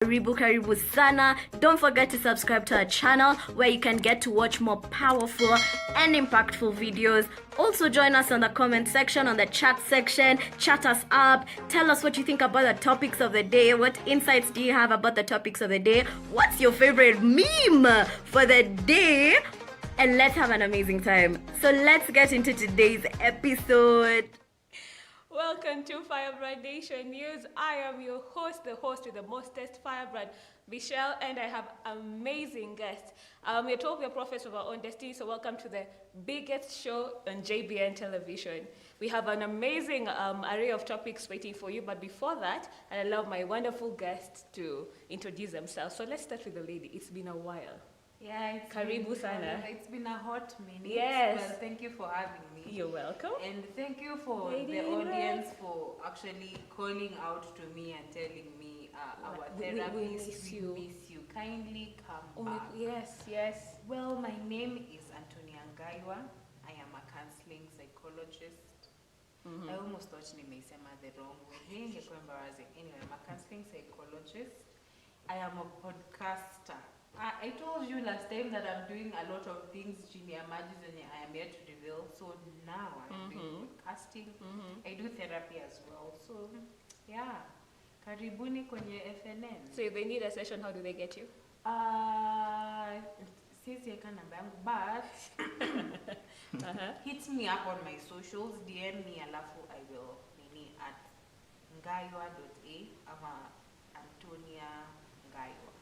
Karibu sana. Don't forget to subscribe to our channel where you can get to watch more powerful and impactful videos. Also join us on the comment section, on the chat section. Chat us up. Tell us what you think about the topics of the day. What insights do you have about the topics of the day? What's your favorite meme for the day? And let's have an amazing time. So let's get into today's episode. Welcome to Firebrand Nation News. I am your host, the host with the mostest, Firebrand, Michelle, and I have amazing guests. We're told we're prophets of our own destiny, so welcome to the biggest show on JBN television. We have an amazing array of topics waiting for you, but before that, I allow my wonderful guests to introduce themselves. So let's start with the lady. It's been a while. Yeah, Karibu sana. It's been a hot minute. Yes. Well, thank you for having me. You're welcome. And thank you for the audience for actually calling out to me and telling me our therapist, we miss you. Kindly come back. Yes. Well, my name is Antonia Ngaiwa. I am a counseling psychologist. I almost thought nimeisema the wrong way. Ingekuwa embarrassing. Anyway, I'm a counseling psychologist. I am a podcaster. I told you last time that I'm doing a lot of things chini ya maji zenye I am yet to reveal. So now I'm doing podcasting. I do therapy as well. So yeah, karibuni kwenye FNN. So if they need a session, how do they get you? Sisi eka namba yangu, but hit me up on my socials, DM me alafu I will nini at ngaiwa.a ama Antonia Ngaiwa.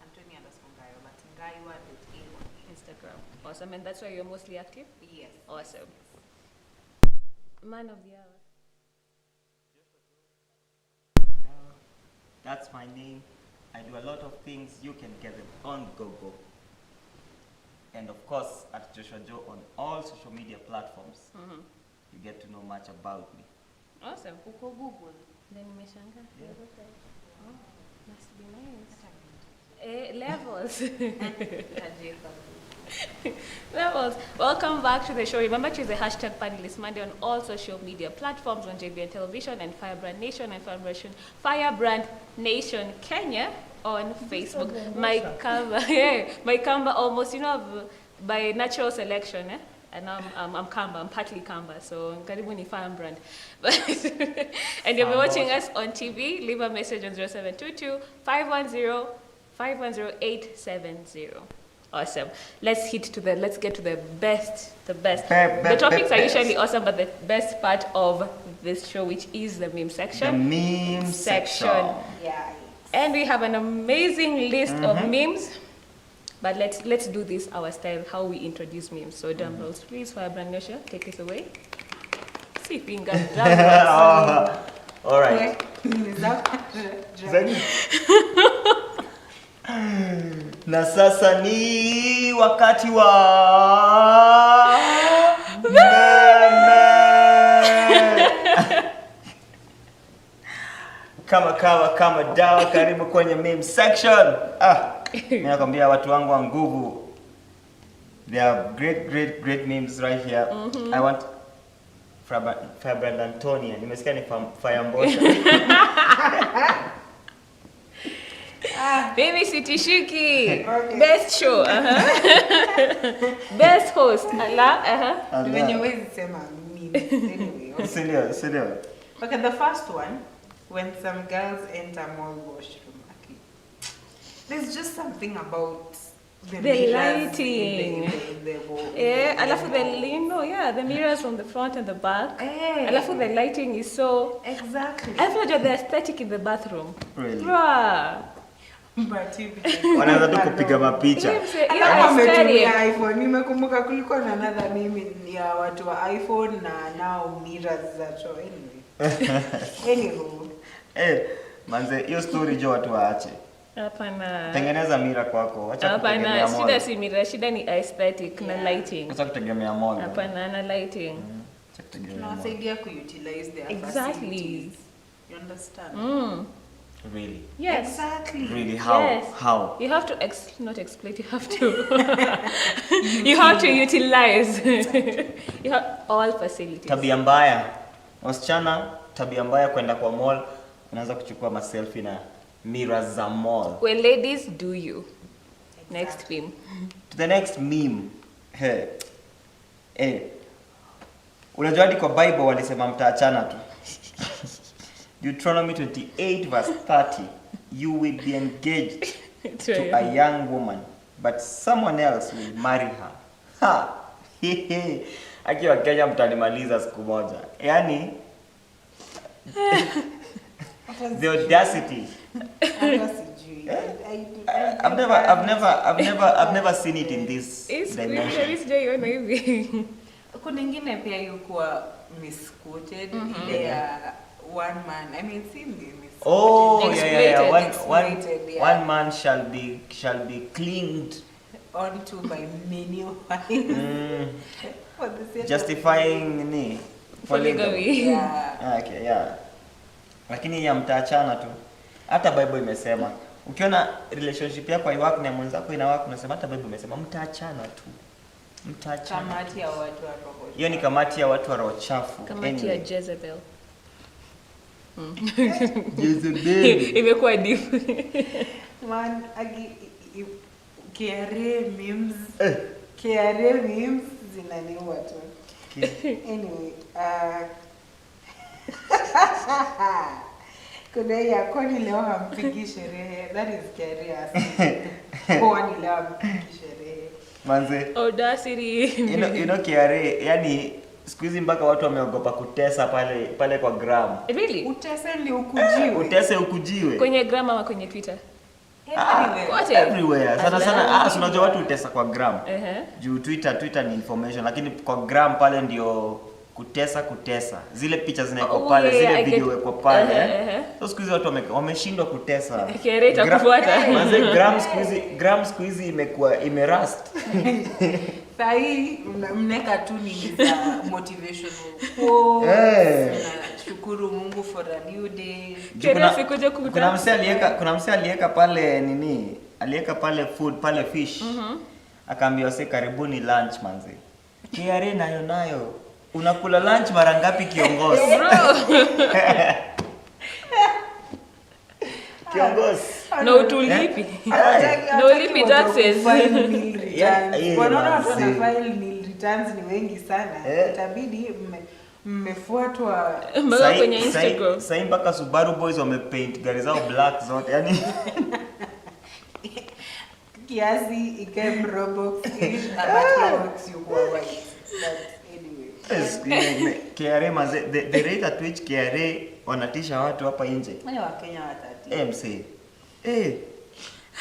Antonia _Ngaiwa, but ngaiwa.a on Instagram. Awesome. And that's why you're mostly active? Yes. Awesome. Man of the hour. That's my name. I do a lot of things. You can get them on Google. And of course, at Joshua Joe on all social media platforms. You get to know much about me. Awesome. Uko Google. Then umeshanga. Yeah. Oh, must be nice. Levels. Levels. Welcome back to the show. Remember to use the hashtag Panelist Monday on all social media platforms on JBN Television and Firebrand Nation and Firebrand Nation Kenya on Facebook. My Kamba almost, by natural selection, and I'm Kamba, I'm partly Kamba, so karibuni Firebrand. And you'll be watching us on TV. Leave a message on 0722 510 510-870. Awesome. Let's get to the best. The topics are usually awesome, but the best part of this show, which is the meme section. The meme section. Yeah. And we have an amazing list of memes. But let's do this our style, how we introduce memes. So drum rolls, please. Firebrand Nation, take it away. See finger drum rolls. All right. Na sasa ni wakati wa meme. Kama dawa, karibu kwenye meme section. Mimi nakwambia watu wangu wa nguvu. There are great memes right here. I want Firebrand Antonia. Nimesikia ni Firembosha. Baby Sitishiki. Okay. Best show. Best host. When you always say anyway. Sindio. Okay, the first one, when some girls enter mall washroom. Okay. There's just something about the lighting. The mirrors from the front and the back. Hey. Alafu the lighting is so exactly. I feel like the aesthetic in the bathroom. Really? Bruh. Wanaanza tu kupiga mapicha. Ametumia iPhone. Nimekumbuka kulikuwa na another meme ya watu wa iPhone na now mirrors za choo anyway. Manze, hiyo story jo watu waache. Hapana. Tengeneza mira kwako. Acha kutegemea mall. Hapana, shida si mira, shida ni aesthetic na lighting. Acha kutegemea mall. Hapana, na lighting. Acha kutegemea mall. Tunasaidia ku-utilize their exactly. You understand? Really? Yes. Exactly. Really? How? Yes. How? You have to not exploit. You have to. You have to utilize. You have all facilities. Tabia mbaya. Wasichana, tabia mbaya kwenda kwa mall, unaanza kuchukua ma selfie na Mirazamol. Well, ladies, do you. Next meme. To the next meme. Hey. Hey. Unajua hadi kwa Bible walisema mtaachana tu. Deuteronomy 28 verse 30. You will be engaged to a young woman, but someone else will marry her. Ha! Akiwa Kenya mtanimaliza siku moja. Yaani the audacity. I've never seen it in this dimension. Kuna ingine pia yuko misquoted ile ya one man. I mean, oh yeah. One man shall be clinged onto by many wives. Justifying ni polygamy. Yeah. Okay, yeah. Lakini ya mtaachana tu. Hata Bible imesema ukiona relationship yako haiwaki na mwenzako inawaki, unasema hata Bible imesema mtaachana tu. Mtaachana. Kamati ya watu wa roho. Hiyo ni kamati ya watu wa roho chafu. Kamati ya Jezebel. Jezebel. Imekuwa deep. Man, KRA memes. KRA memes zinaniua tu. Anyway, kuna ya kwani leo hampigi sherehe. That is KRA. Kwani leo hampigi sherehe. Manze. Audacity. You know KRA, yani siku hizi mpaka watu wameogopa kutesa pale kwa gram. Really? Utese ni ukujiwe. Utese ukujiwe. Kwenye gram ama kwenye Twitter? Everywhere. Sana unajua watu utesa kwa gram. Juu Twitter ni information, lakini kwa gram pale ndio kutesa. Zile picha zinawekwa pale, zile video wekwa pale. So siku hizi watu wameshindwa kutesa. KRA itakufuata. Manze gram siku hizi imekuwa imerust. Sai mneka tu ni za motivational quotes. Shukuru Mungu for a new day. Kuna msee aliweka pale nini? Aliweka pale food, pale fish. Akaambiwa sasa karibuni lunch manze. KRA nayo. Unakula lunch mara ngapi kiongozi? Kiongozi. No utulipi. No ulipi taxes. Wanaona file nil returns ni wengi sana. Itabidi mmefuatwa mpaka kwenye Instagram. Sasa mpaka Subaru boys wamepaint gari zao black zote. Yani kiasi ikae Roblox but yuko white. KRA manze, the rate at which KRA wanatisha watu hapa nje. Wale wa Kenya watati.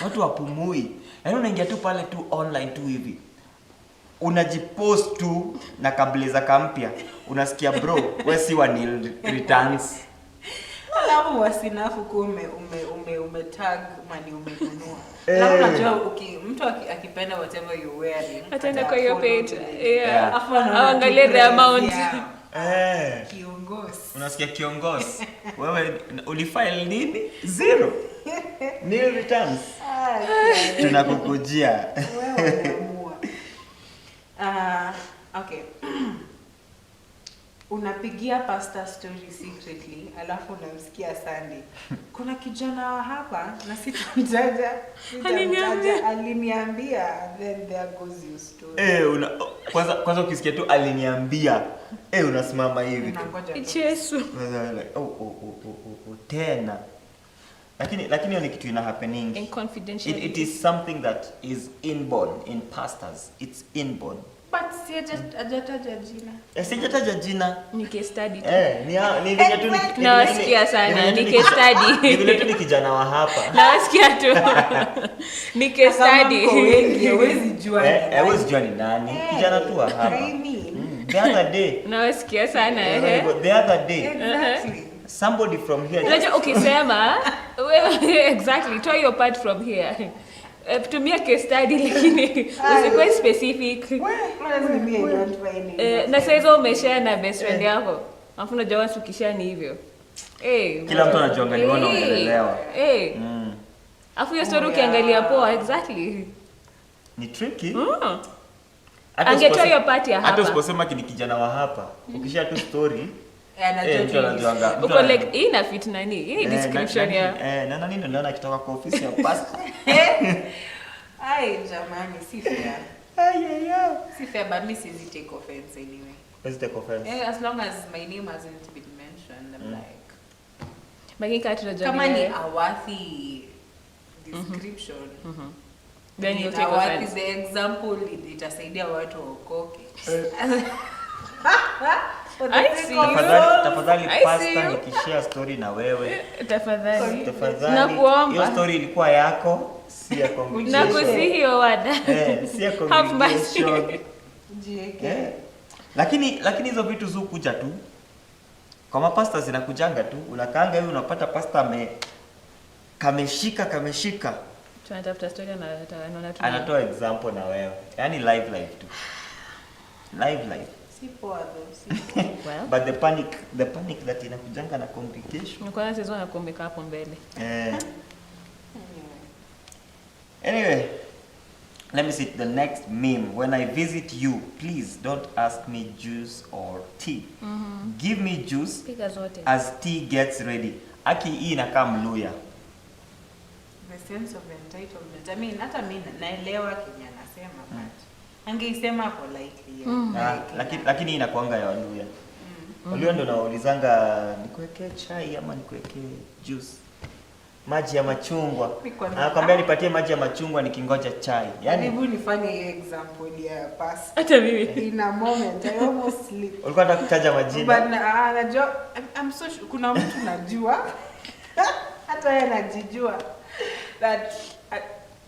Watu wapumui. Yaani unaingia tu pale tu online tu hivi. Unajipost tu na kableza kampya. Unasikia bro, wewe si wa nil returns. Alafu wasinafu ume tag mani umenunua. Na unajua mtu akipenda whatever you wearing. Ataenda kwa hiyo page. Angalia the amount. Kiongozi. Unasikia kiongozi. Wewe ulifile nini? 0. Nil returns. Tunakukujia. Wewe unaamua. Okay. Unapigia pasta story secretly, alafu unamsikia Sunday. Kuna kijana hapa na sitamtaja. Aliniambia, then there goes your story. Kwanza ukisikia tu aliniambia, unasimama hivi. Yesu. Tena. Lakini hiyo ni kitu ina happening. In confidential. It is something that is inborn in pastors. It's inborn. But sijataja jina. Sijataja jina. Ni case study. Ni vile tu nawasikia sana. Ni case study. Ni vile tu ni kijana wa hapa. Nawasikia tu. Ni case study. Hawezi jua ni nani. Kijana tu wa hapa. The other day. Nawasikia sana. The other day. Exactly. Somebody from here. Unajua ukisema exactly toa your part from here. Tumia case study lakini usikuwe specific. Na sasa umeshare na best friend yako. Alafu unajua watu ukishare ni hivyo. Kila mtu anajiona ni wanaongelelewa. Alafu hiyo story ukiangalia poa exactly. Ni tricky. Angetoa hiyo part ya hapa. Hata usiposema ni kijana wa hapa. Ukishare tu story mtu anajuanga. Uko like hii ina fit nani? Hii ni description ya. Na nani ndio akitoka kwa ofisi ya pastor. Ai jamani, si fair. Si fair, but me siwezi take offense anyway. Let's take offense. As long as my name hasn't been mentioned, I'm like. Magika tunajua. Kama ni a worthy description. Then you take offense. The example itasaidia watu waokoke. Tafadhali pastor nikishare story na wewe. Tafadhali. Nakuomba. Hiyo story ilikuwa yako, si ya congregation. Nakusihi hiyo wada. Si ya congregation. Lakini hizo vitu kuja tu. Kwa mapasta zinakujanga tu. Unakaanga hivi unapata pasta kameshika. Tunatafuta story na anatoa example na wewe. Yaani live tu. Live. Si poa though. Well. But the panic that inakujanga na complication. Kwa sababu na kuomeka hapo mbele. Anyway, let me see the next meme. When I visit you, please don't ask me juice or tea. Give me juice as tea gets ready. Aki hii inakaa Mluya. The sense of entitlement. I mean, hata mimi naelewa Kenya anasema but angeisema politely. Lakini inakuanga ya Waluya. Waluya ndio naulizanga nikuwekee chai ama nikuwekee juice. Maji ya machungwa. Anakuambia nipatie maji ya machungwa nikingoja chai. Yaani hebu nifanye example ya past. Hata mimi. In a moment I almost sleep. Ulikuwa unataka kutaja majina. But najua I'm so sure kuna mtu najua. Hata yeye anajijua that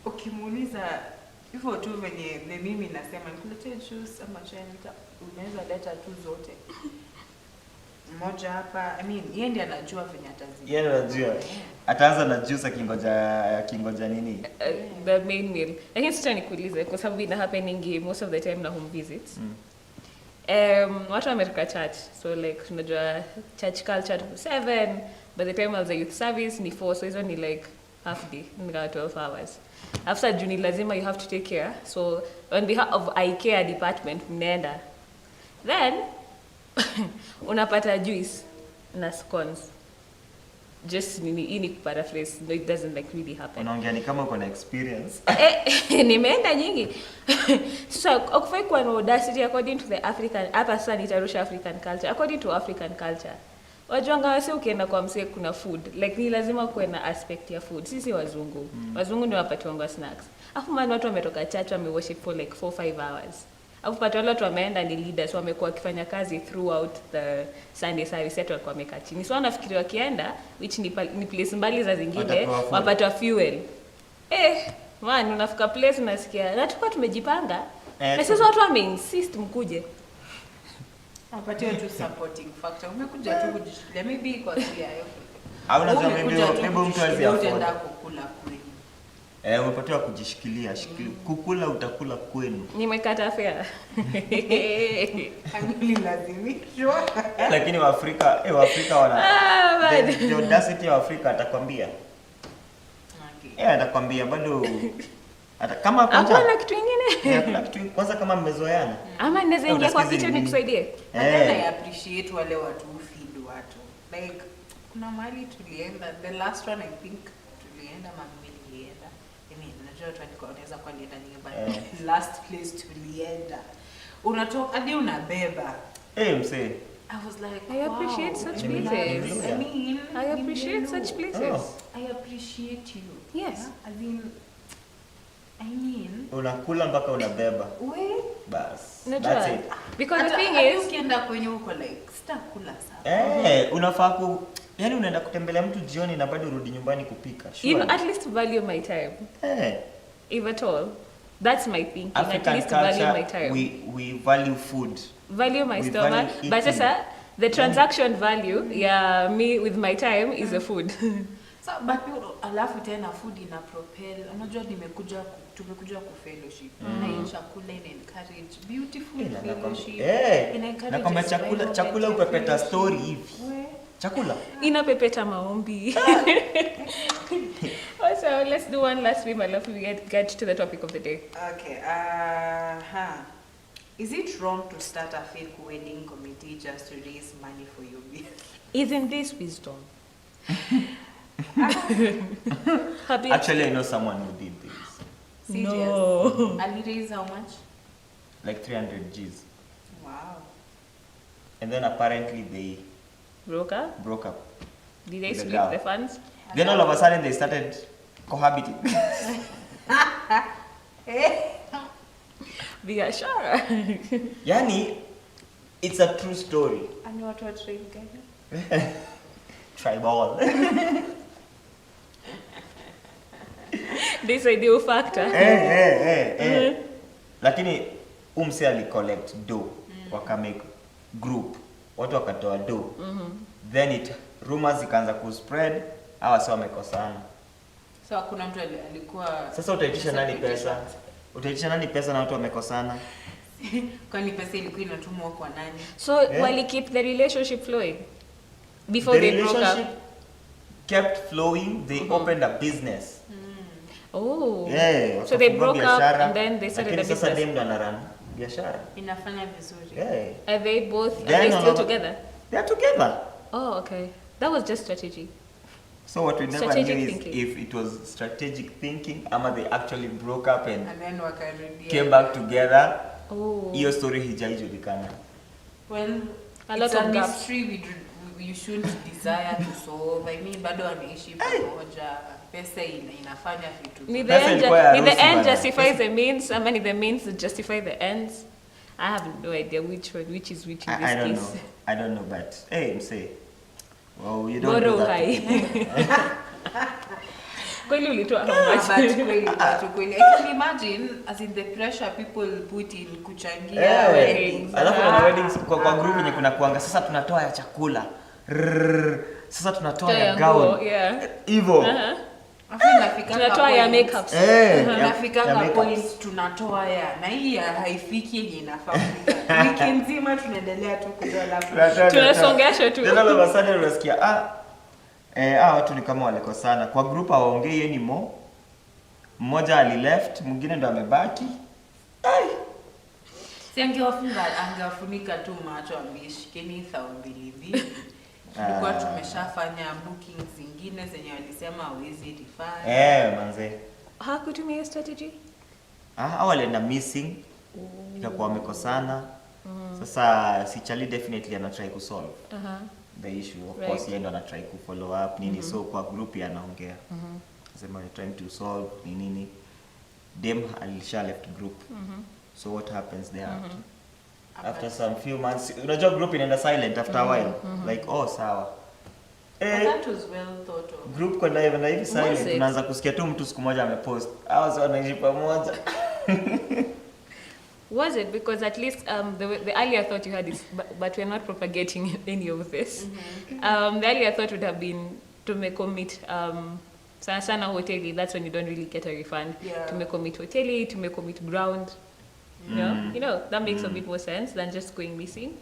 ukimuuliza hivyo tu venye mimi nasema nikuletee juice ama chai unaweza leta tu zote. Mmoja hapa, I mean, yeye ndiye anajua venye atazi. Yeye anajua. Ataanza na juice akingoja nini? The main meal. Lakini sasa nikuulize kwa sababu ina happening most of the time na home visits. Watu wa America church. So like tunajua church culture 7, but the time of the youth service ni 4, so hizo ni like half day, ni 12 hours. After June lazima you have to take care. So on behalf of IKEA department mnaenda. Then unapata juice na scones. Just hii ni paraphrase, no, it doesn't like really happen. Unaongea ni kama uko na experience. Nimeenda nyingi. So ukifai kuwa na audacity according to the African, hapa sasa nitarusha African culture. According to African culture, wajuanga wase ukienda kwa msee kuna food. Like ni lazima kuwe na aspect ya food. Sisi wazungu. Wazungu ndio wapatiwanga snacks. Afu man watu wametoka church wameworship for like 4-5 hours. Afu pata wale watu wameenda ni leaders wamekuwa wakifanya kazi throughout the Sunday service yetu walikuwa wamekaa chini. So wanafikiri wakienda which ni place mbali za zingine wapata fuel. Man unafika place unasikia na tukao tumejipanga. Na sasa watu wameinsist mkuje. Apatiwe tu supporting factor. Umekuja tu kujishikilia maybe kwa hiyo. Au unajua maybe mtu azi utaenda kukula kwenu. Umepatiwa kujishikilia, kukula utakula kwenu. Nimekata fare. Anguli lazimishwa. Lakini Waafrika wana the audacity wa Afrika atakwambia. Atakwambia bado kama kwanza hakuna kitu kingine. Kuna kitu kwanza kama mmezoeana. Ama naweza ingia kwa kitchen nikusaidie. I appreciate wale watu feed watu. Like kuna mahali tulienda, the last one I think tulienda mami nilienda. Najua watu wanaweza kwa lienda nyingine but last place tulienda. Unatoka hadi unabeba. Msee. I was like, I appreciate such places. I mean, I appreciate such places. I appreciate you. Yes. Yeah? I mean, unakula mpaka unabeba. Bas. That's it. Because the thing is, ukienda kwenye uko like sitakula sana. Unafaa yani unaenda kutembelea mtu jioni na bado urudi nyumbani kupika. You know, at least value my time. If at all. That's my thinking. African at least culture, value my time. We value food. Value my stomach. But sasa, the transaction value, me with my time is the food. So, but alafu tena food ina propel. Unajua tumekuja ku fellowship. Na hii chakula ina encourage beautiful fellowship. Ina encourage. Na kama chakula upepeta story hivi. Chakula inapepeta maombi. So let's do one last swim and we get to the topic of the day. Okay. Is it wrong to start a fake wedding committee just to raise money for your bill? Isn't this wisdom? Actually, I know someone who did this. Serious? No. And he raised how much? Like 300 G's. Wow. And then apparently they Broke up? broke up. Did they With the split girl. the funds? Then all of a sudden they started cohabiting. Biashara. Yani, it's a true story. And what train Kenya? Tribal. This ideal factor. Lakini umse ali collect do waka make group watu wakatoa do then rumors ikaanza kuspread hawa sio wamekosana. So kuna mtu alikuwa Sasa utaitisha nani pesa na watu wamekosana? Kwani pesa ilikuwa inatumwa kwa nani? So while keep the relationship flowing before The they broke relationship up. kept flowing. They opened a business. Oh. Yeah. So they broke up biashara, and then they started a lakini sasa business. dem ndo anarun biashara. Inafanya vizuri. Yeah. Are they both? Are Then they still no. together? They are together. Oh, okay. That was just strategy. So what we never Strategic knew is thinking. if it was strategic thinking ama they actually broke up and And then wakarudia. came back together. Oh. Hiyo story hijaijulikana. Well, A lot it's of a gaps. mystery you shouldn't desire to solve. I mean, bado wanaishi pamoja. Pesa inafanya vitu. Need Pesa ilikuwa ya the harusi end bana. justifies the means? I mean, the means justify the ends? I have no idea which is which in this I don't case. know. I don't know, but hey, say, well, you don't Boro do that. hai. Kweli ulitoa how But much? kweli, I can imagine as in the pressure people put in kuchangia weddings. Alafu na weddings kwa group yenye kuna kuanga sasa tunatoa ya chakula. Sasa tunatoa Toa ya ya gown. nguo, yeah. Hivyo. Afu inafikanga Tunatoa ya point. makeups. Ya Inafikanga makeups. point tunatoa ya na hii haifiki yenye inafaa kufika. Wiki nzima tunaendelea tu kutoa lafu. Tunasongesha tu. Then all of a sudden unasikia watu ni kama walikosana. Kwa group hawaongei anymore. Mmoja alileft, mwingine ndo amebaki. Si angewafunika tu macho ambishikeni thao mbili mbili. Tulikuwa tumeshafanya bookings zingine zenye walisema hawezi refund. Manze. Hakutumia hiyo strategy? Hao walienda missing. Ikakuwa wamekosana. Sasa si Charlie definitely ana try to solve the issue. Of course yeye ndo ana try ku follow up nini so kwa group anaongea. Sema we're trying to solve nini. Dem alisha left group. So what happens there after some few months unajua group inaenda silent after a while like sawa. That was well thought of. Group kwenda hivi Was silent it? unaanza kusikia tu mtu siku moja amepost. Hao sio wanaishi pamoja. Was it? Because at least the earlier thought you had is, but we're not propagating any of this. The earlier thought would have been to make commit sana hoteli. That's when you don't really get a refund. Yeah. To make commit hoteli, to make commit ground. You know that makes a bit more sense than just going missing.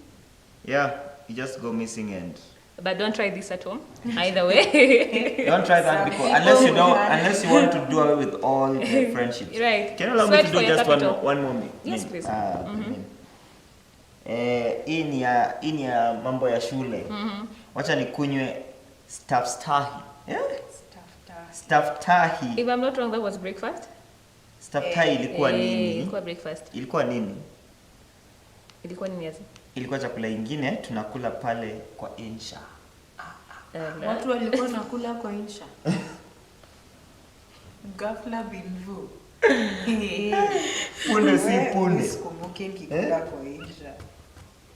Yeah, you just go missing and But don't try this at home. Either way. don't try that because unless you want to do away with all the friendships. Right. Can you allow Sweat me to for do your just capital. one more minute? Yes, please. Hii ni ya mambo ya shule. Wacha nikunywe staftahi. Yeah? Staftahi. If I'm not wrong, that was breakfast. Staftahi ilikuwa nini? Ilikuwa breakfast. Ilikuwa nini? Ilikuwa nini yazi? Ilikuwa chakula ingine tunakula pale kwa insha. Watu walikuwa nakula kwa insha. Ghafla binvu. Punde si punde. Sikumbuki nikikula kwa insha.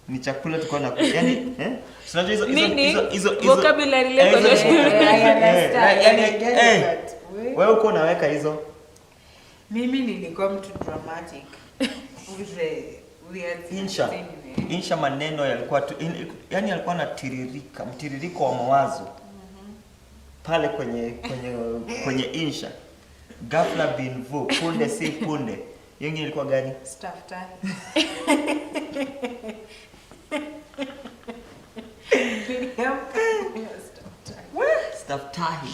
Ni chakula tulikuwa na yani unajua hizo vocabulary leko ndio. Wewe uko unaweka hizo. Mimi nilikuwa mtu dramatic. Insha maneno yalikuwa yani alikuwa anatiririka mtiririko wa mawazo pale kwenye insha. Ghafla binvu punde si punde. Yengi ilikuwa gani? Staftahi. Staftahi.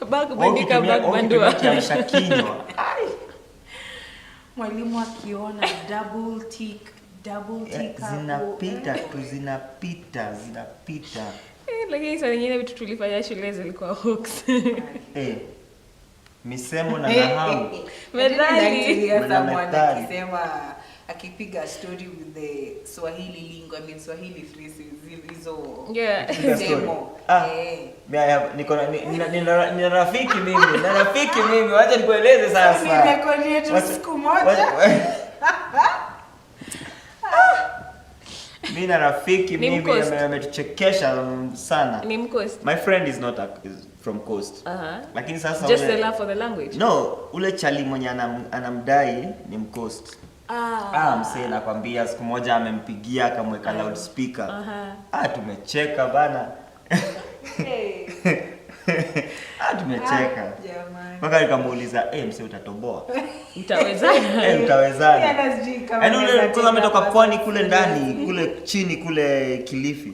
Bag bandika bag bandua. Kiamsha kinywa. Mwalimu akiona double tick zinapita tu zinapita. Lakini saa nyingine vitu tulifanya shule zilikuwa hooks. Misemo na nahau. Methali. Akisema akipiga story with the Swahili lingo, I mean Swahili phrases hizo. Misemo. Nina rafiki mimi. Wacha nikueleze sasa. Nimekolia tu siku moja. Mimi na rafiki mimi ametuchekesha sana. Ni Mcoast. My friend is not is from Coast. Lakini sasa just the love for the language. No, ule chali mwenye anamdai ni Mcoast. Msee nakwambia siku moja amempigia akamweka loudspeaker. Tumecheka bana. Tumecheka. Mpaka nikamuuliza, msee utatoboa? Utawezana? Utawezana. Yaani ule kwanza ametoka pwani kule ndani, kule chini kule Kilifi.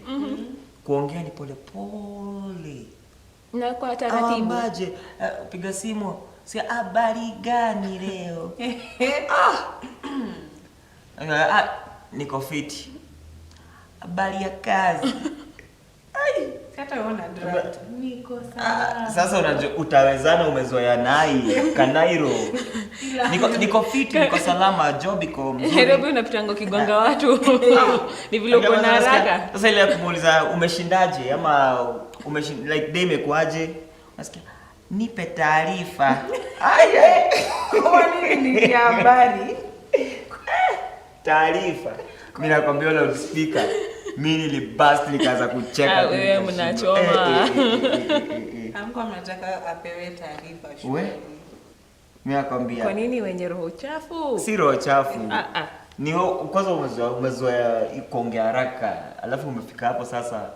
Kuongea ni pole pole. Na kwa taratibu. Maje, piga simu. Si habari gani leo? Niko fiti. Habari ya kazi. Hata unaona draft. Niko sawa. Sasa utawezana, umezoea nai Kanairo. Niko fiti, niko salama, job iko mzuri. Nairobi unapitango kigonga watu. Ni vile uko na haraka. Sasa ile kumuuliza umeshindaje ama like day imekuaje? Unasikia nipe taarifa. Kwa nini ni habari? Taarifa. Mimi nakwambia ule speaker. Mimi nilibust nikaanza kucheka. Wewe mnachoma. Amko mnataka apewe taarifa shule. Wewe? Mimi nakwambia. Kwa nini wenye roho chafu? Si roho chafu. Ni kwanza umezoea kuongea haraka. Alafu umefika hapo sasa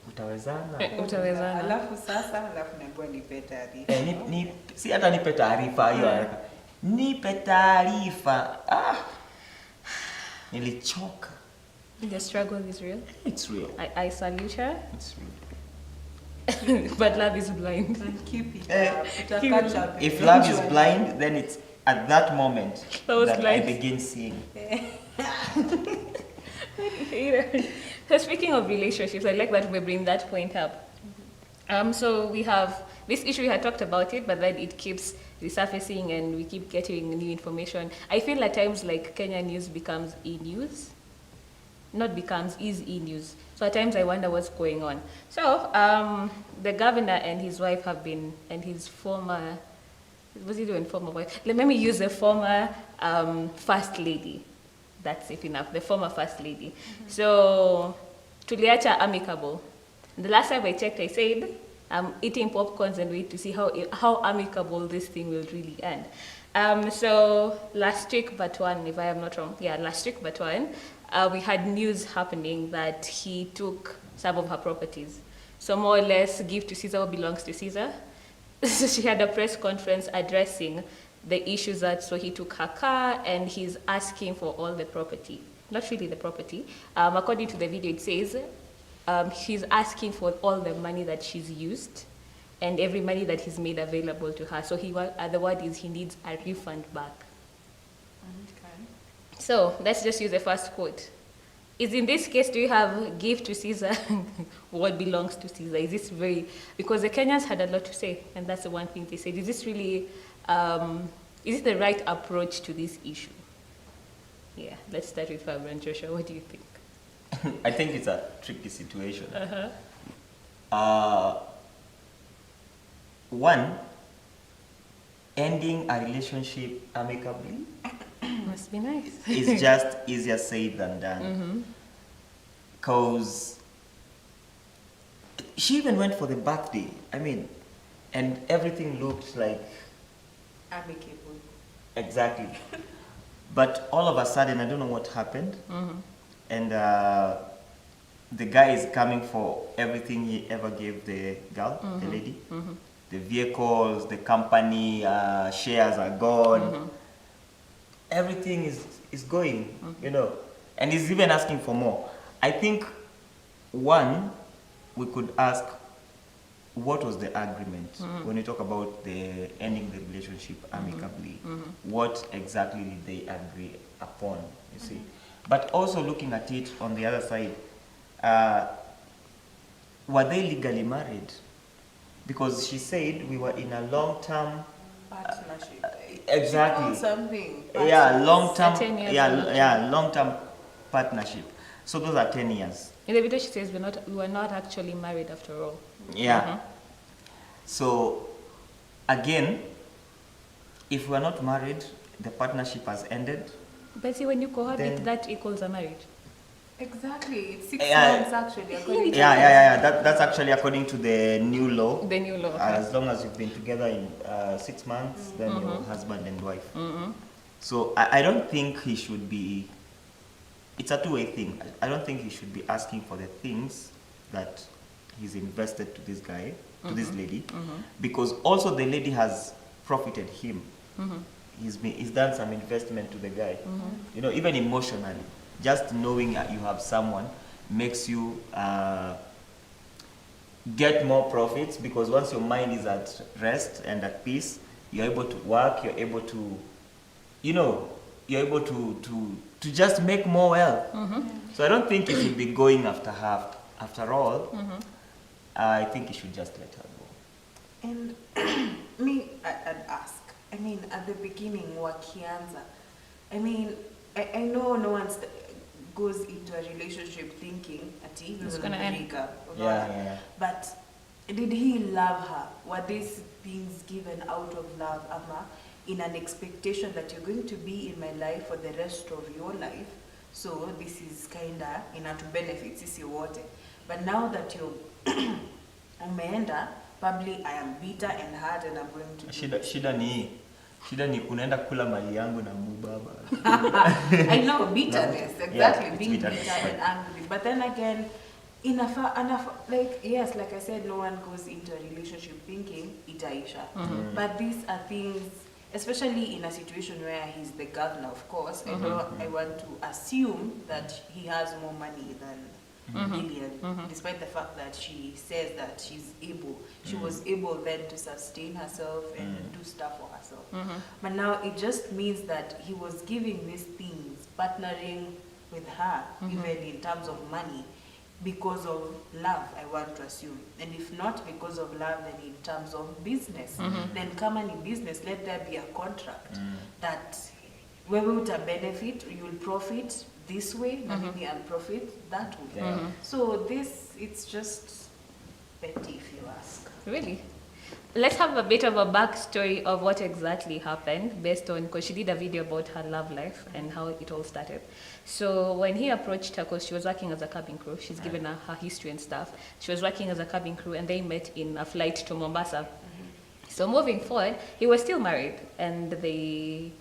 utawezana. Utawezana. Alafu naambiwa nipe taarifa. Si hata nipe taarifa hiyo haraka. Nipe taarifa. Nilichoka. The struggle is real. It's real. I salute her. It's real. But love is blind. Keep it up. Catch up. If love is blind, then it's at that moment that blind. I begin seeing. So speaking of relationships, I like that we bring that point up. So we have this issue, we had talked about it, but then it keeps resurfacing and we keep getting new information. I feel at times like Kenya news becomes e-news. Not becomes, is e-news. So at times I wonder what's going on. So the governor and his wife have been, and his former, was he doing former wife? Let me use the former first lady. That's safe enough, the former first lady. So tuliacha amicable. The last time I checked, I said, I'm eating popcorns and wait to see how amicable this thing will really end. So last week, but one, if I am not wrong, last week, but one, we had news happening that he took some of her properties. So more or less, give to Caesar what belongs to Caesar. So she had a press conference addressing the issues that, so he took her car and he's asking for all the property. Not really the property. According to the video, it says he's asking for all the money that she's used and every money that he's made available to her. So the word is he needs a refund back. So let's just use the first quote. Is in this case, do you have give to Caesar what belongs to Caesar? Is this very, because the Kenyans had a lot to say, and that's the one thing they said. Is this really, is it the right approach to this issue? Yeah, let's start with Firebrand. Joshua, what do you think? I think it's a tricky situation. One, ending a relationship amicably must be nice. It's just easier said than done. Because she even went for the birthday. I mean, and everything looked like amicable. Exactly. But all of a sudden, I don't know what happened. And the guy is coming for everything he ever gave the girl, the lady. The vehicles, the company, shares are gone. Everything is going, you know. And he's even asking for more. I think, one, we could ask, what was the agreement when you talk about the ending the relationship amicably? What exactly did they agree upon? You see, but also looking at it on the other side, were they legally married? Because she said we were in a long-term Partnership. exactly. She called something. Yeah, long-term. A 10 years Yeah, relationship. yeah, long-term partnership. So those are 10 years. In the video, she says we were not actually married after all. Yeah. So again, if we are not married, the partnership has ended. But see, when you cohabit, Then- that equals a marriage. Exactly. It's 6 Yeah. months actually. According to Yeah. That's actually according to the new law. The new law. As long as you've been together in 6 months, then you're husband and wife. So I don't think he should be. It's a two-way thing. I don't think he should be asking for the things that he's invested to this guy, to this lady, because also the lady has profited him. He's done some investment to the guy. You know, even emotionally, just knowing that you have someone makes you get more profits, because once your mind is at rest and at peace, you're able to work. You're able to, you know, you're able to just make more wealth. So I don't think he should be going after her. After all, I think he should just let her go. And I'd ask. I mean, at the beginning, wakianza. I mean, I know no one goes into a relationship thinking that he It's will gonna end. break up. Yeah. But did he love her? Were these things given out of love, Ama, in an expectation that you're going to be in my life for the rest of your life? So this is kinda to benefit sisi wote. But now that you're umeenda, probably I am bitter and hurt and I'm going to do Shida ni unaenda kula mali yangu na mubaba. I know bitterness, exactly, Yeah, being bitterness, bitter and angry. But then again, like yes, like I said, no one goes into a relationship thinking itaisha. But these are things, especially in a situation where he's the governor, of course. I want to assume that he has more money than Lillian, despite the fact that she says that she was able then to sustain herself and do stuff for herself. But now it just means that he was giving these things, partnering with her, even in terms of money, because of love, I want to assume. And if not because of love, then in terms of business. Then come on in business, let there be a contract that where we would benefit, you'll profit this way, maybe I'll profit that way. So it's just petty if you ask. Really? Let's have a bit of a backstory of what exactly happened based on, because she did a video about her love life and how it all started. So when he approached her, because she was working as a cabin crew, she's given her history and stuff. She was working as a cabin crew and they met in a flight to Mombasa. So moving forward, he was still married and they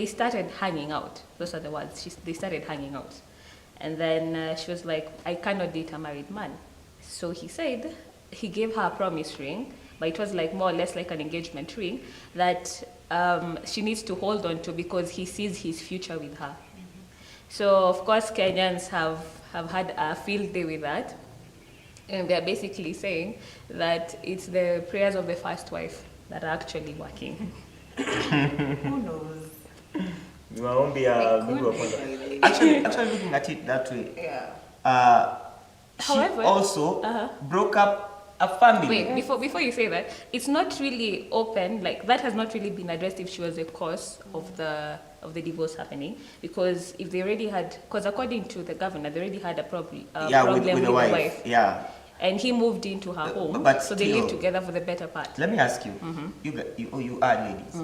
started hanging out. Those are the words. They started hanging out. And then she was like, I cannot date a married man. So he said, he gave her a promise ring, but it was like more or less like an engagement ring that she needs to hold on to because he sees his future with her. So of course Kenyans have had a field day with that. And they're basically saying that it's the prayers of the first wife that are actually working. Who knows? Maombi ya bibi wa kwanza. Actually looking at it that way. Yeah. She However, also broke up a family. Wait, before you say that, it's not really open, like that has not really been addressed if she was the cause of the divorce happening, because if they already had, because according to the governor, they already had a problem with the wife. Yeah. And he moved into her home, but so they still, lived together for the better part. Let me ask you, you are ladies.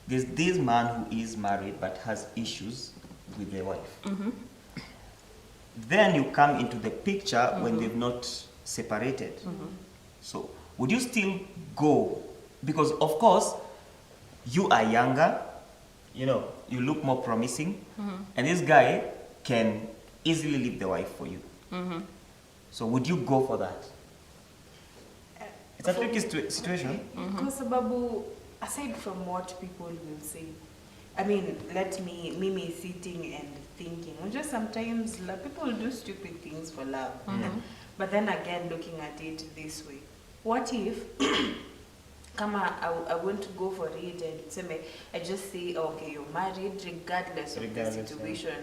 There's this man who is married but has issues with their wife. Then you come into the picture when they've not separated. So would you still go? Because of course, you are younger, you know, you look more promising, and this guy can easily leave the wife for you. So would you go for that? It's a tricky situation. Because aside from what people will say, I mean, me sitting and thinking, just sometimes people do stupid things for love. But then again, looking at it this way, what if I want to go for it and say, I just say, okay, you're married, regardless of the situation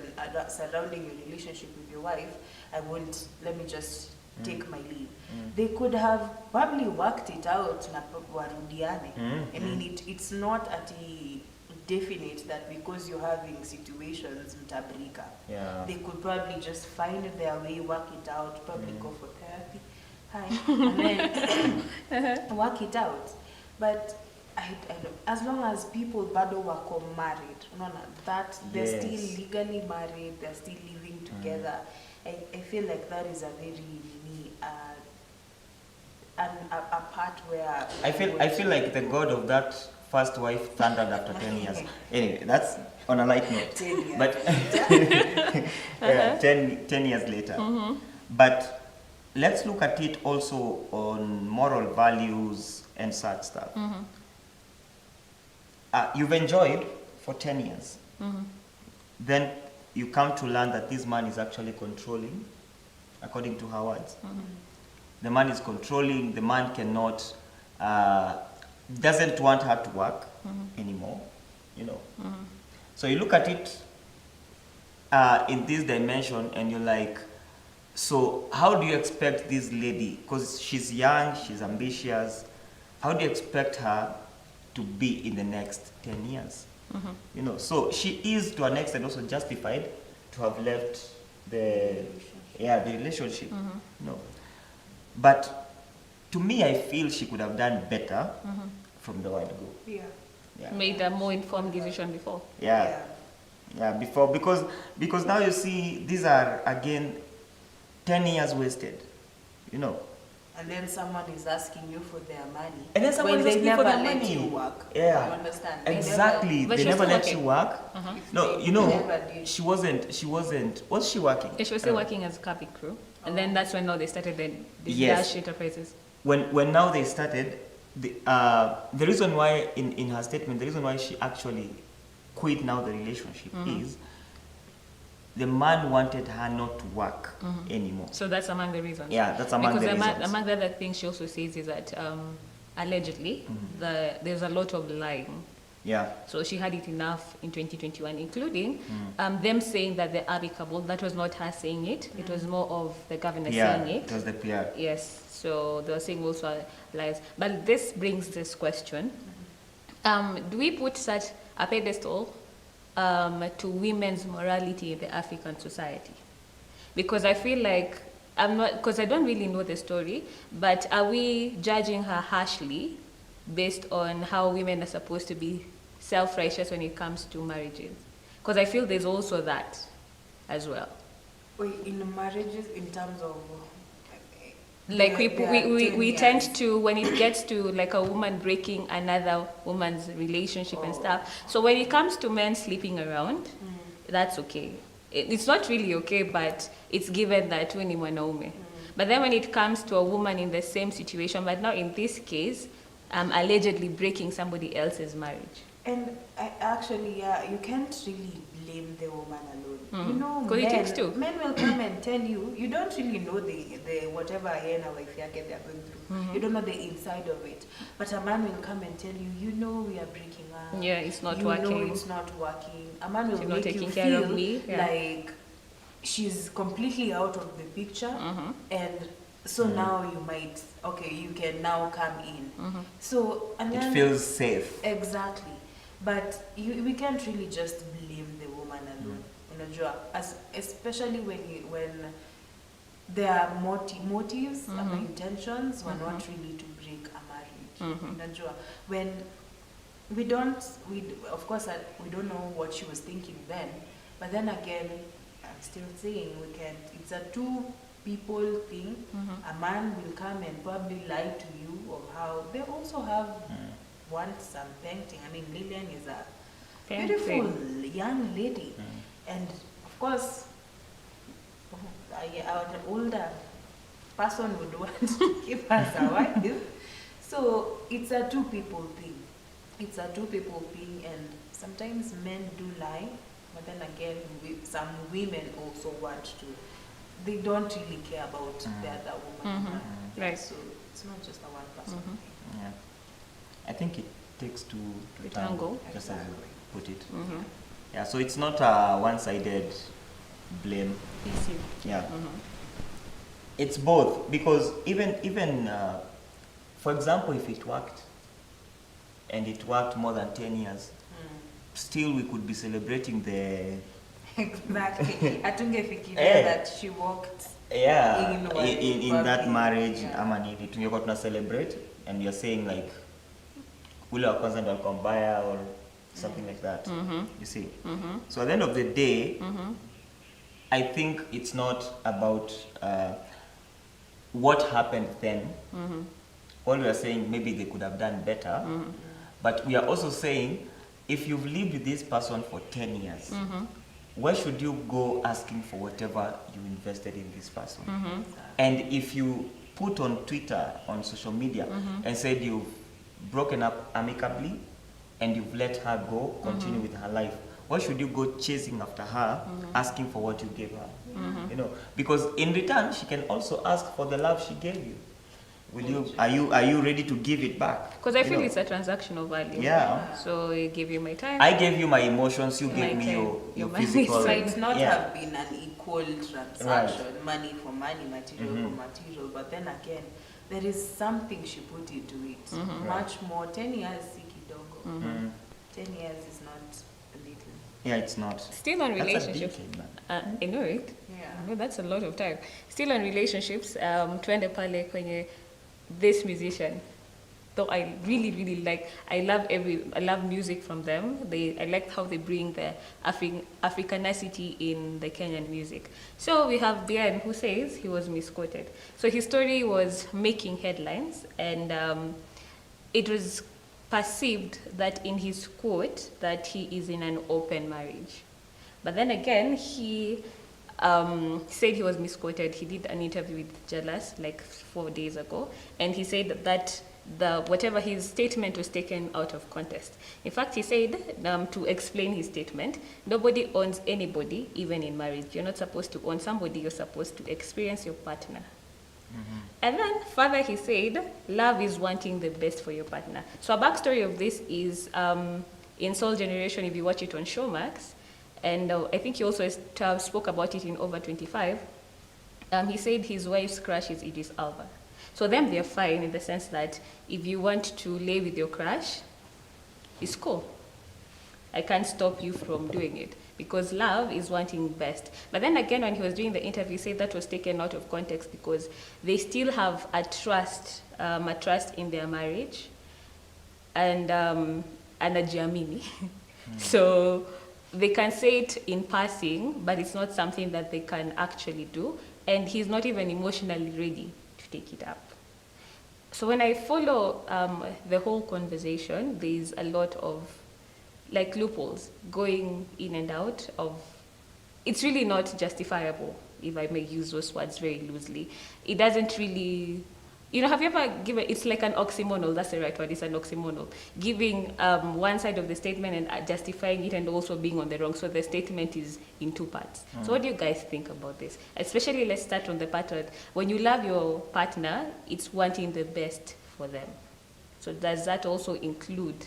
surrounding your relationship with your wife, let me just take my leave. They could have probably worked it out na warudiane. I mean, it's not at a definite that because you're having situations mtabrika. Yeah. They could probably just find their way, work it out, probably go for therapy. And then work it out. But I don't, as long as people bado wako married, that they're still legally married, they're still living together. I feel like that is a very a part where I feel like the God of that first wife thundered after 10 years. Anyway, that's on a light note. 10 years. But yeah, 10 years later. But let's look at it also on moral values and such stuff. You've enjoyed for 10 years. Then you come to learn that this man is actually controlling, according to her words. The man is controlling, the man cannot, doesn't want her to work anymore, you know. So you look at it in this dimension and you're like, so how do you expect this lady, because she's young, she's ambitious, how do you expect her to be in the next 10 years? You know, so she is to an extent also justified to have left the relationship. No, but to me, I feel she could have done better from the word go. Yeah. Made a more informed decision before. Before, because now you see these are again 10 years wasted, you know. And then someone is asking you for their money. And then someone when is they asking never for their let money. you work. Yeah. You understand? Exactly. But They she's never let working. you work. No, you know, never did. she wasn't, was she working? Yeah, she was still working as a cabin crew. And then that's when now they started the Yes. dash enterprises. When now they started, the reason why, in her statement, the reason why she actually quit now the relationship is the man wanted her not to work anymore. So that's among the reasons. Yeah, that's among the reasons. Among the other things she also says is that allegedly there's a lot of lying. Yeah. So she had it enough in 2021, including them saying that they're amicable. That was not her saying it. It was more of the governor saying it. It was the PR. Yes. So they were saying also lies. But this brings this question. Do we put such a pedestal to women's morality in the African society? Because I feel like, because I don't really know the story, but are we judging her harshly based on how women are supposed to be self-righteous when it comes to marriages? Because I feel there's also that as well. Wait, in marriages, in terms of... Like we tend to... to, when it gets to like a woman breaking another woman's relationship and stuff. So when it comes to men sleeping around, that's okay. It's not really okay, but it's given that we ni mwanaume. But then when it comes to a woman in the same situation, but now in this case, allegedly breaking somebody else's marriage. And actually, you can't really blame the woman alone. You know, Because it takes two. men will come and tell you, you don't really know the whatever yena wife yake they're going through. You don't know the inside of it. But a man will come and tell you, you know we are breaking up. Yeah, it's not you working. You know it's not working. A man will She's not make taking you care of feel me. Yeah. like she's completely out of the picture. And so now you might, okay, you can now come in. So, and then, It feels safe. Exactly. But we can't really just blame the woman alone. Unajua, especially when there are motives and intentions were not really to break a marriage. Unajua, when of course we don't know what she was thinking then, but then again, I'm still saying it's a two people thing. A man will come and probably lie to you of how they also have want some painting. I mean, Lillian is a beautiful young lady, and of course, an older person would want to keep her as a wife. So it's a two people thing. It's a two people thing, and sometimes men do lie, but then again, some women also want to they don't really care about the other woman. Right. So it's not just a one person thing. Yeah. I think it takes two to To tango. just as you put it. Yeah. So it's not a one-sided blame. Issue. Yeah. It's both, because even for example, if it worked and it worked more than 10 years, still we could be celebrating the Exactly. Hatungefikiria that she walked in that public. marriage Yeah. ama nini tungekuwa tuna celebrate and you're saying like ule wa kwanza ndo alikuwa mbaya or something like that. You see. So at the end of the day, I think it's not about what happened then. All we are saying, maybe they could have done better, but we are also saying, if you've lived with this person for 10 years, where should you go asking for whatever you invested in this person? And if you put on Twitter, on social media, and said you've broken up amicably, and you've let her go, continue with her life, why should you go chasing after her, asking for what you gave her? You know, because in return, she can also ask for the love she gave you. Will you? Are you ready to give it back? Because I feel it's a transactional value. Yeah. So I give you my time. I gave you my emotions. You gave me time. your money. physical. So it's not have been an equal transaction, Right. money for money, material for material. But then again, there is something she put into it. Much more. 10 years, si kidogo. 10 years is not a little. Yeah, it's not. Still on That's a relationships. decade, man. I know it. Yeah. No, that's a lot of time. Still on relationships, twende pale kwenye this musician. Though I really like, I love music from them. I like how they bring the Africanacity in the Kenyan music. So we have Bien, who says he was misquoted. So his story was making headlines, and it was perceived that in his quote that he is in an open marriage. But then again, he said he was misquoted. He did an interview with Jealous like 4 days ago, and he said that whatever his statement was taken out of context. In fact, he said, to explain his statement, nobody owns anybody, even in marriage. You're not supposed to own somebody, you're supposed to experience your partner. And then further he said, love is wanting the best for your partner. So a backstory of this is in Soul Generation, if you watch it on Showmax, and I think he also spoke about it in Over 25, he said his wife's crush is Idris Elba. So them, they're fine in the sense that if you want to lay with your crush, it's cool. I can't stop you from doing it because love is wanting best. But then again, when he was doing the interview, he said that was taken out of context because they still have a trust in their marriage and a jamini. So they can say it in passing, but it's not something that they can actually do. And he's not even emotionally ready to take it up. So when I follow the whole conversation, there's a lot of like loopholes going in and out of. It's really not justifiable, if I may use those words very loosely. It doesn't really, have you ever given, it's like an oxymoron, that's the right word, it's an oxymoron. Giving one side of the statement and justifying it and also being on the wrong. So the statement is in two parts. So what do you guys think about this? Especially, let's start on the part that when you love your partner, it's wanting the best for them. So does that also include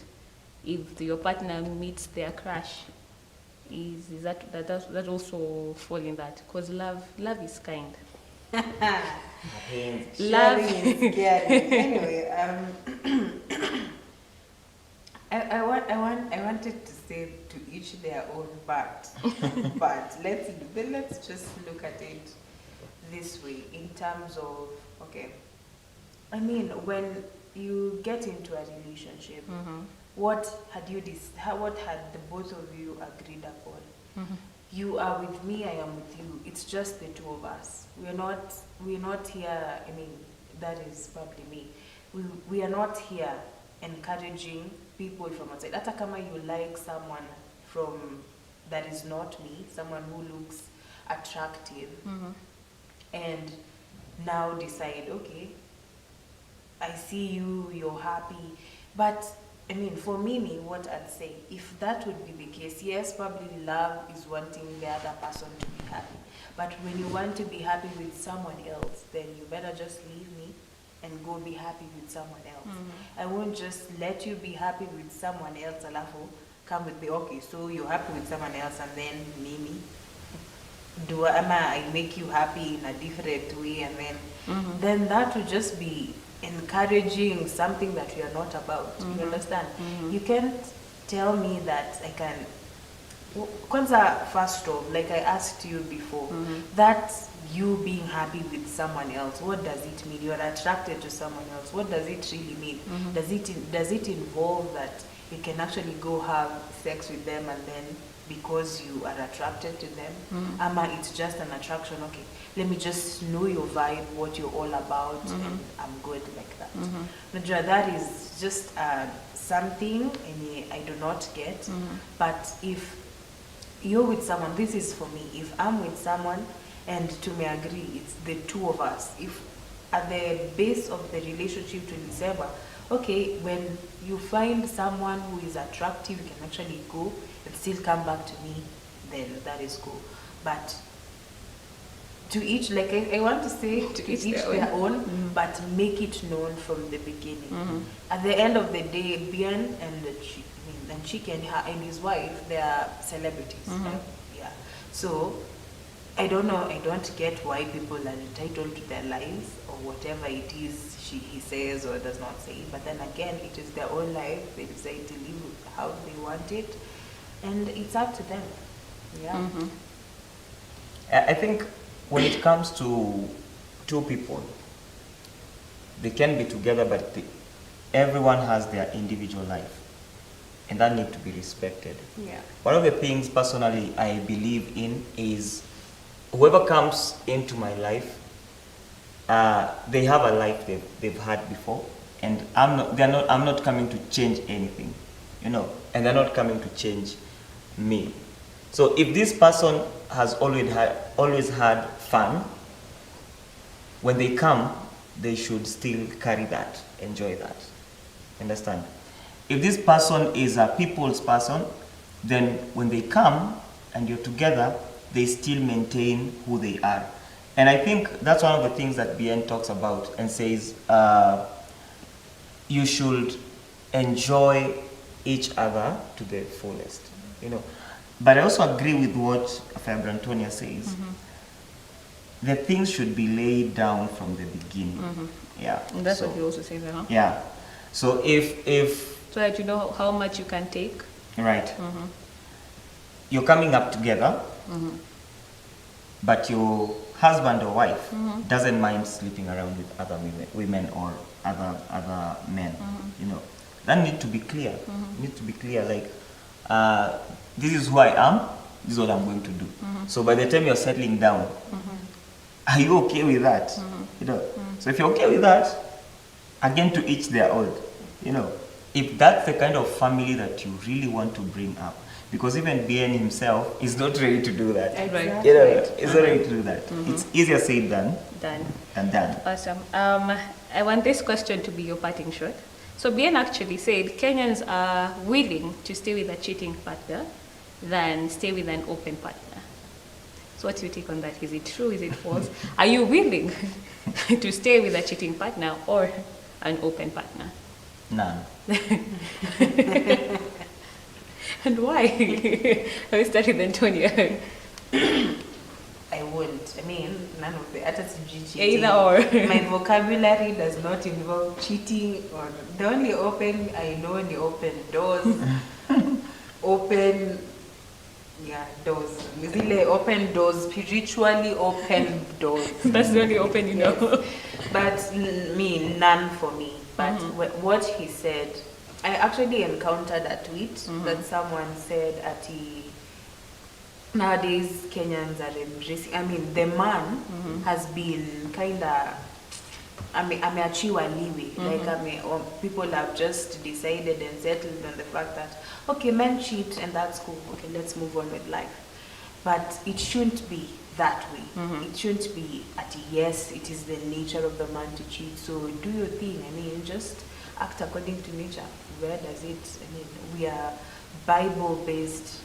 if your partner meets their crush? Is that also fall in that? Because love is kind. Love is caring. Anyway, I wanted to say to each their own, but let's just look at it this way in terms of, okay, I mean, when you get into a relationship, what had the both of you agreed upon? You are with me, I am with you. It's just the two of us. We're not here, I mean, that is probably me. We are not here encouraging people from outside. Hata kama you like someone from that is not me, someone who looks attractive, and now decide, okay, I see you, you're happy, but I mean, for me, what I'd say, if that would be the case, yes, probably love is wanting the other person to be happy. But when you want to be happy with someone else, then you better just leave me and go be happy with someone else. I won't just let you be happy with someone else, alafu come with me, okay, so you're happy with someone else and then Mimi, I make you happy in a different way, and then that would just be encouraging something that we are not about. You understand? You can't tell me that I can. Kwanza, first off, like I asked you before, that you being happy with someone else, what does it mean? You're attracted to someone else. What does it really mean? Does it involve that you can actually go have sex with them and then because you are attracted to them? Ama it's just an attraction, okay, let me just know your vibe, what you're all about, and I'm good like that. Najua, that is just something I do not get. But if you're with someone, this is for me, if I'm with someone and to me agree, it's the two of us. If at the base of the relationship to December, okay, when you find someone who is attractive, you can actually go and still come back to me, then that is cool. But to each, like I want to say, to each their own, but make it known from the beginning. At the end of the day, Bien and Chick and his wife, they are celebrities. Yeah. So I don't know, I don't get why people are entitled to their lives or whatever it is he says or does not say. But then again, it is their own life. They decide to live how they want it, and it's up to them. Yeah. I think when it comes to two people, they can be together, but everyone has their individual life, and that need to be respected. Yeah. One of the things personally I believe in is whoever comes into my life, they have a life they've had before, and I'm not coming to change anything, and they're not coming to change me. So if this person has always had fun, when they come, they should still carry that, enjoy that. Understand? If this person is a people's person, then when they come and you're together, they still maintain who they are. And I think that's one of the things that BN talks about and says you should enjoy each other to the fullest, But I also agree with what Firebrand says. The things should be laid down from the beginning. Yeah. And that's what he also says, huh? Yeah. So if so that you know how much you can take. Right. You're coming up together, but your husband or wife doesn't mind sleeping around with other women or other men. That need to be clear. Need to be clear. Like, this is who I am. This is what I'm going to do. So by the time you're settling down, are you okay with that? So if you're okay with that, again, to each their own. If that's the kind of family that you really want to bring up, because even BN himself is not ready to do that. Right. He's not ready to do that. It's easier said than done. Awesome. I want this question to be your parting shot. So BN actually said Kenyans are willing to stay with a cheating partner than stay with an open partner. So what's your take on that? Is it true? Is it false? Are you willing to stay with a cheating partner or an open partner? None. And why? I will start with Antonia. I won't. I mean, none of the others cheating. Either or. My vocabulary does not involve cheating. Or the only open I know, the open doors, open, doors. Really open doors, spiritually open doors. That's the only open you know. But none for me. But what he said, I actually encountered a tweet that someone said nowadays Kenyans are embracing. I mean, the man has been kind of, ameachiwa leeway. Like, people have just decided and settled on the fact that, okay, men cheat and that's cool. Okay, let's move on with life. But it shouldn't be that way. It shouldn't be yes, it is the nature of the man to cheat. So do your thing. I mean, just act according to nature. where does it, I mean, we are Bible-based.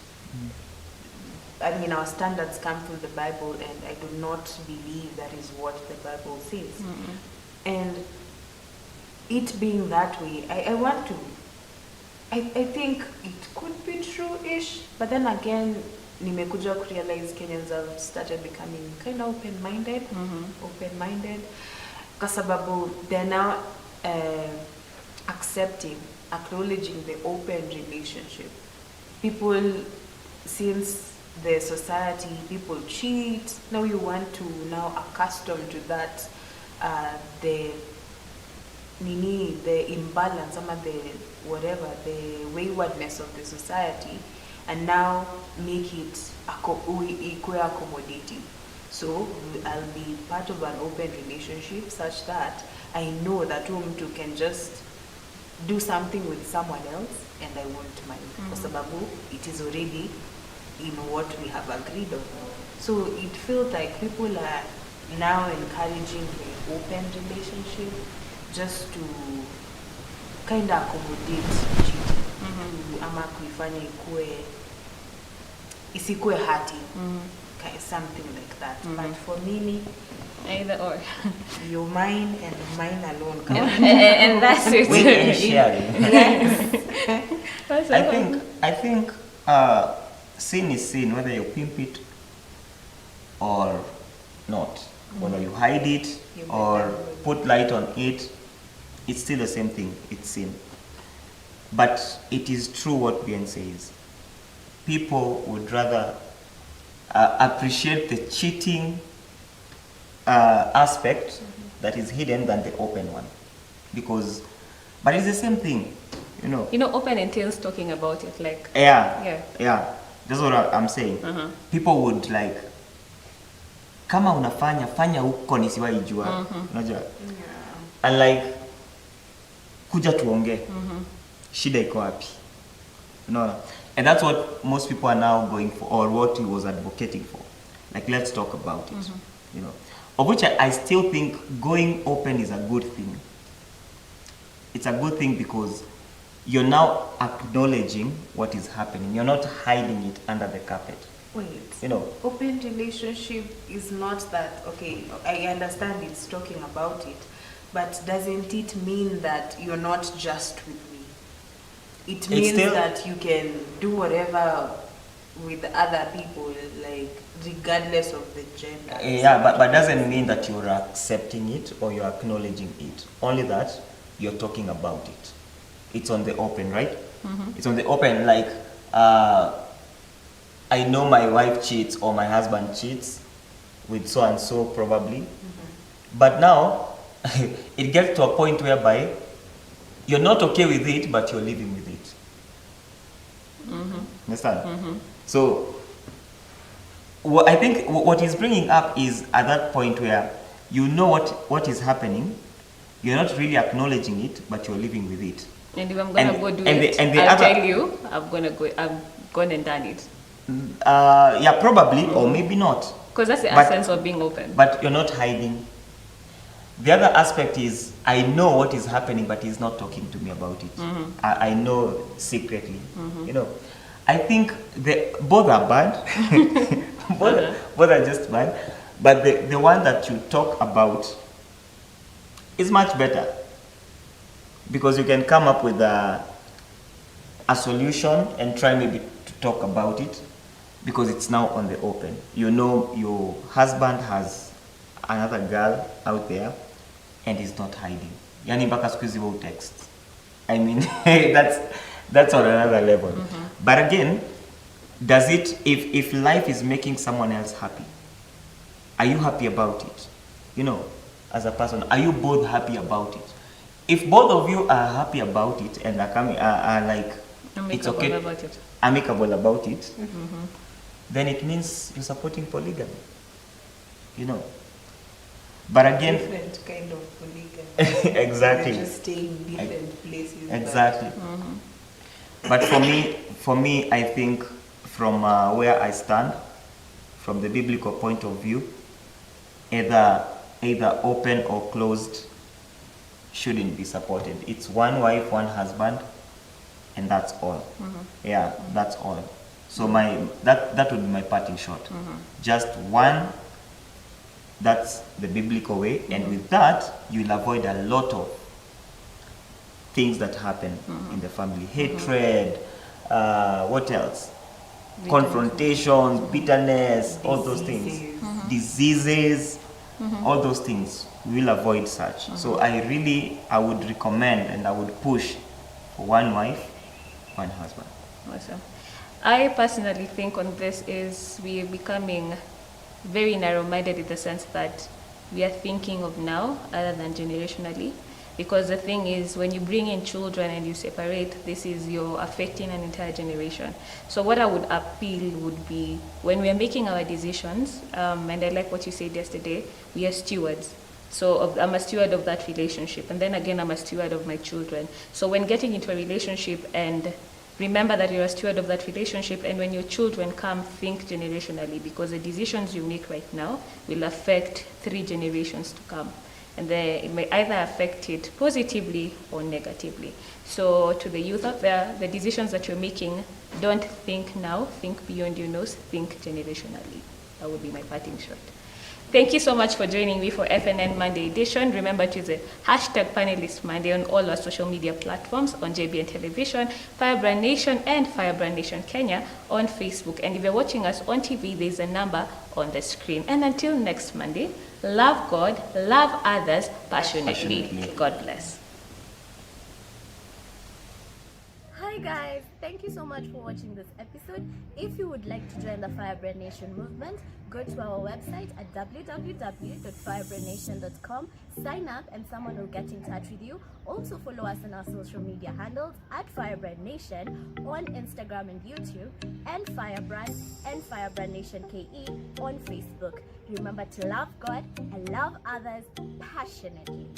I mean, our standards come from the Bible, and I do not believe that is what the Bible says. And it being that way, I think it could be true-ish, but then again, nimekuja ku realize Kenyans have started becoming kind of open-minded, kwa sababu they're now accepting, acknowledging the open relationship. People, since the society, people cheat. Now you want to now accustom to that, the imbalance, the waywardness of the society, and now make it equal accommodating. So I'll be part of an open relationship such that I know that Umtu can just do something with someone else and I won't mind. Kwa sababu it is already in what we have agreed on. So it feels like people are now encouraging the open relationship just to kind of accommodate cheating. Ama kuifanya isikue hati. Something like that. But for me, either or. Your mine and mine alone. And that's it. And sharing. Yes. I think sin is sin, whether you pimp it or not. Whether you hide it or put light on it, it's still the same thing. It's sin. But it is true what Ben says. People would rather appreciate the cheating aspect that is hidden than the open one, but it's the same thing, you know. Open entails talking about it, like yeah. That's what I'm saying. People would like, kama fanya huko nisiwahi jua, unajua, and like kuja tuongee, shida iko wapi, and that's what most people are now going for, or what he was advocating for. Like, let's talk about it, Of which I still think going open is a good thing. It's a good thing because you're now acknowledging what is happening. You're not hiding it under the carpet. Wait, open relationship is not that, okay, I understand it's talking about it, but doesn't it mean that you're not just with me? It means that you can do whatever with other people, like regardless of the gender. Yeah, but doesn't mean that you're accepting it or you're acknowledging it. Only that you're talking about it. It's on the open, right? It's on the open, like I know my wife cheats or my husband cheats with so and so probably. But now it gets to a point whereby you're not okay with it, but you're living with it. Understand? So I think what he's bringing up is at that point where you know what is happening, you're not really acknowledging it, but you're living with it. And if I'm gonna go do it, I'll tell you, I've gone and done it. Yeah, probably, or maybe not. Because that's the essence of being open. But you're not hiding. The other aspect is, I know what is happening, but he's not talking to me about it. I know secretly. I think both are bad. both are just bad. But the one that you talk about is much better. Because you can come up with a solution and try maybe to talk about it. Because it's now on the open. You know your husband has another girl out there and he's not hiding. Yani mpaka siku hizi wewe text. I mean, that's on another level. But again, does it, if life is making someone else happy, are you happy about it? As a person, are you both happy about it? If both of you are happy about it and are like, it's okay, amicable about it, then it means you're supporting polygamy. But again, different kind of polygamy. Exactly. You're just staying in different places. Exactly. But for me, I think from where I stand, from the biblical point of view, either open or closed shouldn't be supported. It's one wife, one husband, and that's all. Yeah, that's all. So that would be my parting shot. Just one. That's the biblical way, and with that you'll avoid a lot of things that happen in the family. Hatred, what else? Confrontations, bitterness, all those things. Diseases, all those things. We will avoid such. So I would recommend and I would push for one wife, one husband. Awesome. I personally think on this is we are becoming very narrow-minded in the sense that we are thinking of now other than generationally. Because the thing is, when you bring in children and you separate, you're affecting an entire generation. So what I would appeal would be, when we are making our decisions, and I like what you said yesterday, we are stewards. So I'm a steward of that relationship. And then again, I'm a steward of my children. So when getting into a relationship, and remember that you're a steward of that relationship, and when your children come, think generationally, because the decisions you make right now will affect 3 generations to come. And it may either affect it positively or negatively. So to the youth out there, the decisions that you're making, don't think now, think beyond your nose, think generationally. That would be my parting shot. Thank you so much for joining me for FNN Monday edition. Remember to use the hashtag Panelist Monday on all our social media platforms, on JBN Television, Firebrand Nation, and Firebrand Nation Kenya on Facebook. And if you're watching us on TV, there's a number on the screen. And until next Monday, love God, love others passionately. God bless. Hi guys, thank you so much for watching this episode. If you would like to join the Firebrand Nation movement, go to our website at www.firebrandnation.com, sign up and someone will get in touch with you. Also follow us on our social media handles at Firebrand Nation on Instagram and YouTube, and Firebrand and Firebrand Nation KE on Facebook. Remember to love God and love others passionately.